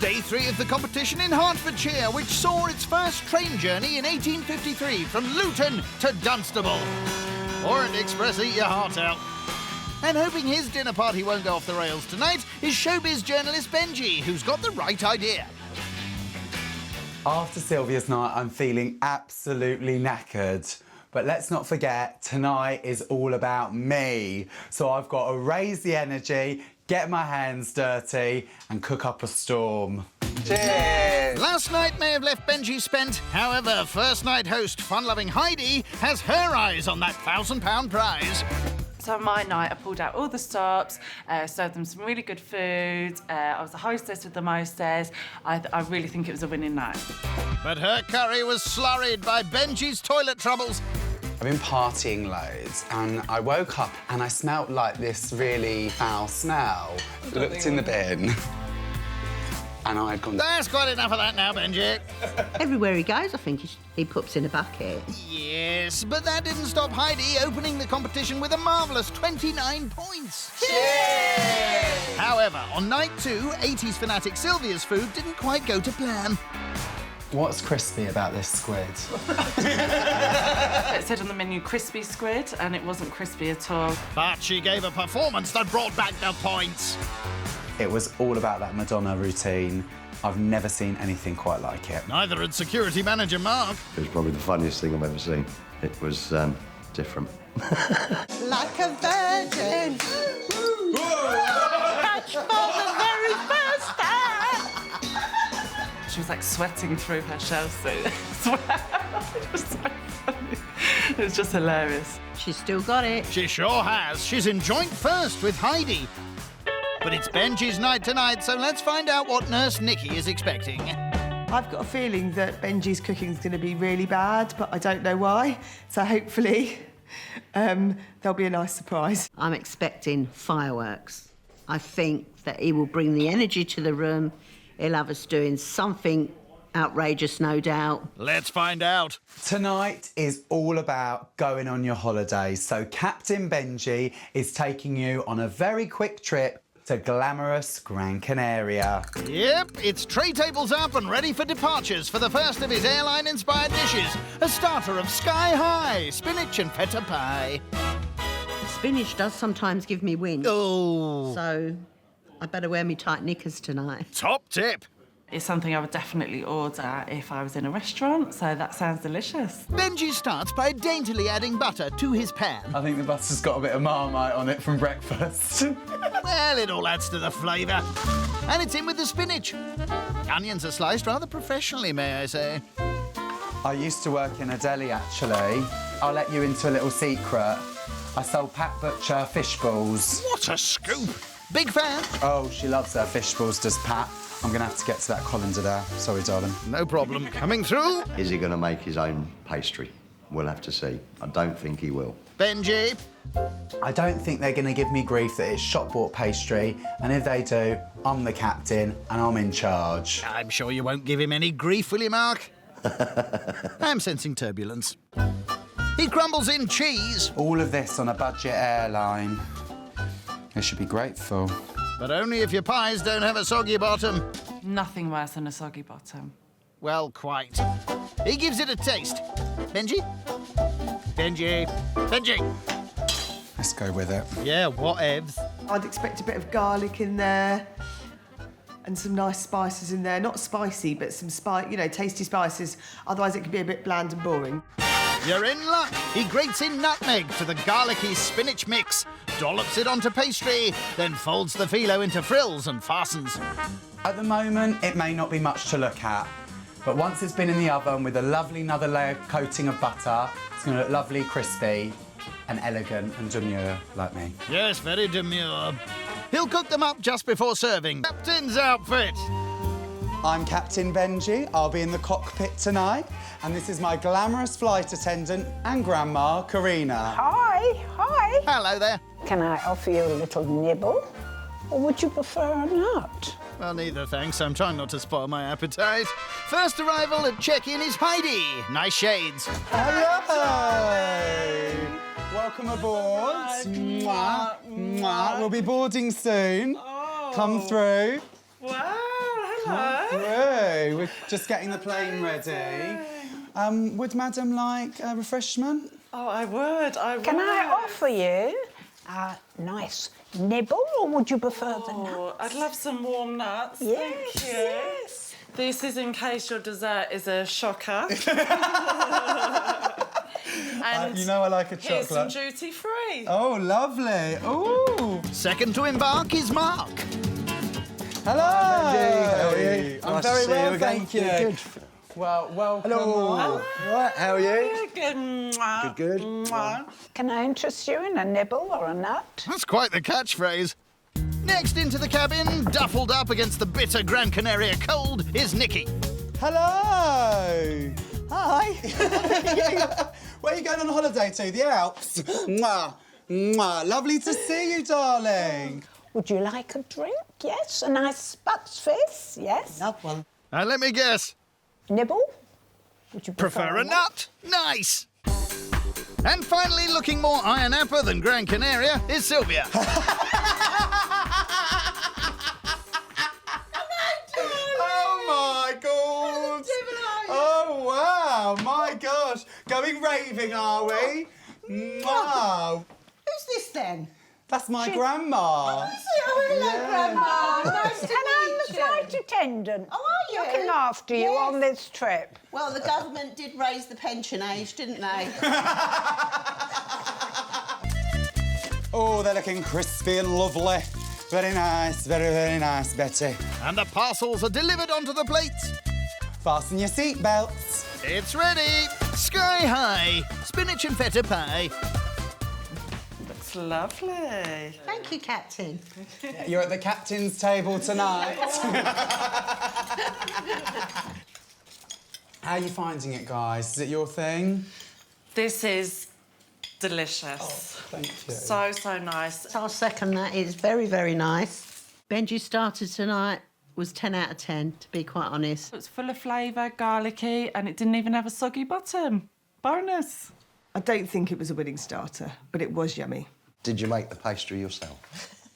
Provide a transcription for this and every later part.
day 3 of the competition in Hertfordshire, which saw its first train journey in 1853 from Luton to Dunstable. Orient Express, eat your heart out. And hoping his dinner party won't go off the rails tonight is showbiz journalist Benji, who's got the right idea. After Sylvia's night, I'm feeling absolutely knackered. But let's not forget, tonight is all about me. So I've got to raise the energy, get my hands dirty, and cook up a storm. Cheers! Last night may have left Benji spent. However, first night host, fun-loving Heidi, has her eyes on that £1,000 prize. So my night, I pulled out all the stops, served them some really good food. I was the hostess with the mostess. I really think it was a winning night. But her curry was slurried by Benji's toilet troubles. I've been partying loads and I woke up and I smelt like this really foul smell. Looked in the bin and I'd gone... That's quite enough of that now, Benji. Everywhere he goes, I think he poops in a bucket. Yes, but that didn't stop Heidi opening the competition with a marvellous 29 points. Cheers! However, on night 2, 80s fanatic Sylvia's food didn't quite go to plan. What's crispy about this squid? It said on the menu, crispy squid, and it wasn't crispy at all. But she gave a performance that brought back the points. It was all about that Madonna routine. I've never seen anything quite like it. Neither had security manager Mark. It was probably the funniest thing I've ever seen. It was different. Like a virgin. Catch for the very first time. She was like sweating through her shell suit. It was so funny. It was just hilarious. She's still got it. She sure has. She's in joint first with Heidi. But it's Benji's night tonight, so let's find out what Nurse Nikki is expecting. I've got a feeling that Benji's cooking is going to be really bad, but I don't know why. So hopefully there'll be a nice surprise. I'm expecting fireworks. I think that he will bring the energy to the room. He'll have us doing something outrageous, no doubt. Let's find out. Tonight is all about going on your holidays. So Captain Benji is taking you on a very quick trip to glamorous Gran Canaria. Yep, it's tray tables up and ready for departures for the first of his airline-inspired dishes. A starter of Sky High, spinach and feta pie. Spinach does sometimes give me wind. Oh. So I better wear me tight knickers tonight. Top tip. It's something I would definitely order if I was in a restaurant, so that sounds delicious. Benji starts by daintily adding butter to his pan. I think the butter's got a bit of Marmite on it from breakfast. Well, it all adds to the flavour. And it's in with the spinach. Onions are sliced rather professionally, may I say. I used to work in a deli, actually. I'll let you into a little secret. I sold Pat Butcher fish balls. What a scoop! Big fan. Oh, she loves her fish balls, does Pat. I'm going to have to get to that colander there. Sorry, darling. No problem. Coming through. Is he going to make his own pastry? We'll have to see. I don't think he will. Benji. I don't think they're going to give me grief that it's shop-bought pastry, and if they do, I'm the captain and I'm in charge. I'm sure you won't give him any grief, will you, Mark? I'm sensing turbulence. He crumbles in cheese. All of this on a budget airline. They should be grateful. But only if your pies don't have a soggy bottom. Nothing worse than a soggy bottom. Well, quite. He gives it a taste. Benji? Benji? Benji! Let's go with it. Yeah, whatevs. I'd expect a bit of garlic in there and some nice spices in there. Not spicy, but some tasty spices. Otherwise, it could be a bit bland and boring. You're in luck. He grates in nutmeg to the garlicky spinach mix, dollops it onto pastry, then folds the phyllo into frills and fastens. At the moment, it may not be much to look at, but once it's been in the oven with a lovely another layer coating of butter, it's going to look lovely, crispy, and elegant and demure like me. Yes, very demure. He'll cook them up just before serving. Captain's outfit. I'm Captain Benji. I'll be in the cockpit tonight, and this is my glamorous flight attendant and grandma, Karina. Hi, hi. Hello there. Can I offer you a little nibble? Or would you prefer a nut? Well, neither, thanks. I'm trying not to spoil my appetite. First arrival at check-in is Heidi. Nice shades. Hello! Welcome aboard. Mwah, mwah. We'll be boarding soon. Come through. Wow, hello. we're just getting the plane ready. Would Madam like a refreshment? Oh, I would. Can I offer you a nice nibble, or would you prefer the nuts? Oh, I'd love some warm nuts. Yes, Thank you. yes. This is in case your dessert is a shocker. And you know I like a here's some chocolate. duty free. Oh, lovely. Ooh. Second to embark is Mark. Hello. How are you? I'm Nice to very see well, you again. thank you. Good. Well, welcome. Hello. Mark. Right, how are you? Good. Mwah. Good. Mwah. Can I interest you in a nibble or a nut? That's quite the catchphrase. Next into the cabin, duffelled up against the bitter Gran Canaria cold, is Nikki. Hello. Hi. Where are you going on holiday to? The Alps? Mwah. Mwah. Lovely to see you, darling. Would you like a drink? Yes. A nice Bucks Fizz? Yes. Love one. Let me guess. Nibble? Would you Prefer a nut? Nice. And finally, looking more Iron Apple than Gran Canaria, is Sylvia. Oh, my God. Oh, wow. My gosh. Going raving, are we? Wow. Who's this then? That's my grandma. Oh, hello, Grandma. Nice to And I'm meet the you. flight attendant. Oh, are you? Looking after you Yes. on this trip. Well, the government did raise the pension age, didn't they? Oh, they're looking crispy and lovely. Very nice, very, very nice, Betty. And the parcels are delivered onto the plates. Fasten your seatbelts. It's ready. Sky high. Spinach and feta pie. Looks lovely. Thank you, Captain. You're at the captain's table tonight. How are you finding it, guys? Is it your thing? This is delicious. Thank you. So, so nice. I'll second that. It's very, very nice. Benji's starter tonight was 10 out of 10, to be quite honest. It's full of flavour, garlicky, and it didn't even have a soggy bottom. Bonus. I don't think it was a winning starter, but it was yummy. Did you make the pastry yourself?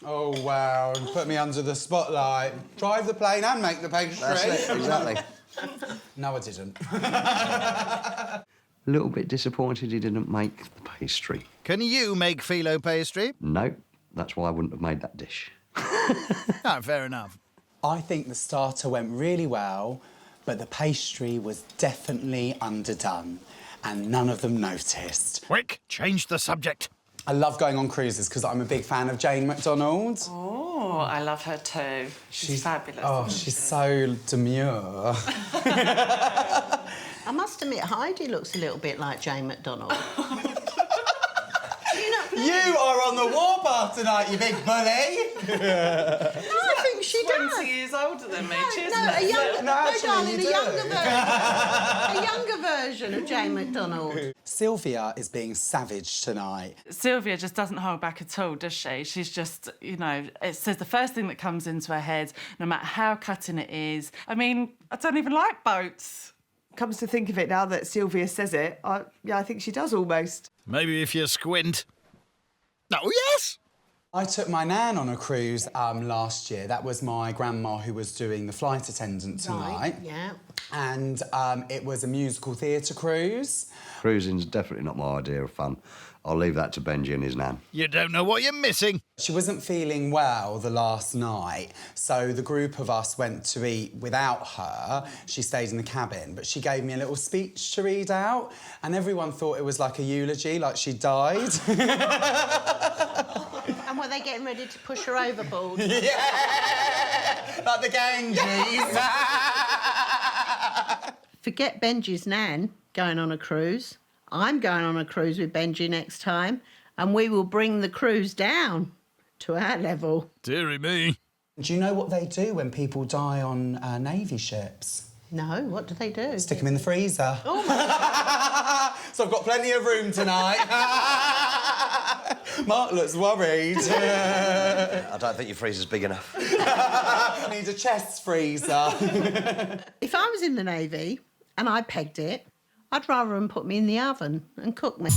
Oh, wow. Put me under the spotlight. Drive the plane and make the pastry. That's it, exactly. No, I didn't. A little bit disappointed he didn't make the pastry. Can you make phyllo pastry? No, that's why I wouldn't have made that dish. Oh, fair enough. I think the starter went really well, but the pastry was definitely underdone, and none of them noticed. Quick, change the subject. I love going on cruises because I'm a big fan of Jane McDonald. Oh, I love her too. She's fabulous. Oh, she's so demure. I must admit, Heidi looks a little bit like Jane McDonald. You are on the warpath tonight, you big bully. No, I think she 20 does. years older than me, isn't No, it? a younger, No, actually, darling, you a do. younger version. A younger version of Jane McDonald. Sylvia is being savage tonight. Sylvia just doesn't hold back at all, does she? She's just, you know, it says the first thing that comes into her head, no matter how cutting it is. I mean, I don't even like boats. Comes to think of it, now that Sylvia says it, I think she does almost. Maybe if you squint. Oh, yes! I took my nan on a cruise last year. That was my grandma who was doing the flight attendant tonight. Right, yeah. And it was a musical theatre cruise. Cruising's definitely not my idea of fun. I'll leave that to Benji and his nan. You don't know what you're missing. She wasn't feeling well the last night, so the group of us went to eat without her. She stayed in the cabin, but she gave me a little speech to read out, and everyone thought it was like a eulogy, like she died. And were they getting ready to push her overboard? Yeah! Like the Ganges. Forget Benji's nan going on a cruise. I'm going on a cruise with Benji next time, and we will bring the cruise down to our level. Dearie me. Do you know what they do when people die on Navy ships? No, what do they do? Stick them in the freezer. Oh, my So I've got plenty of room tonight. Mark looks worried. I don't think your freezer's big enough. I need a chest freezer. If I was in the Navy and I pegged it, I'd rather them put me in the oven and cook me.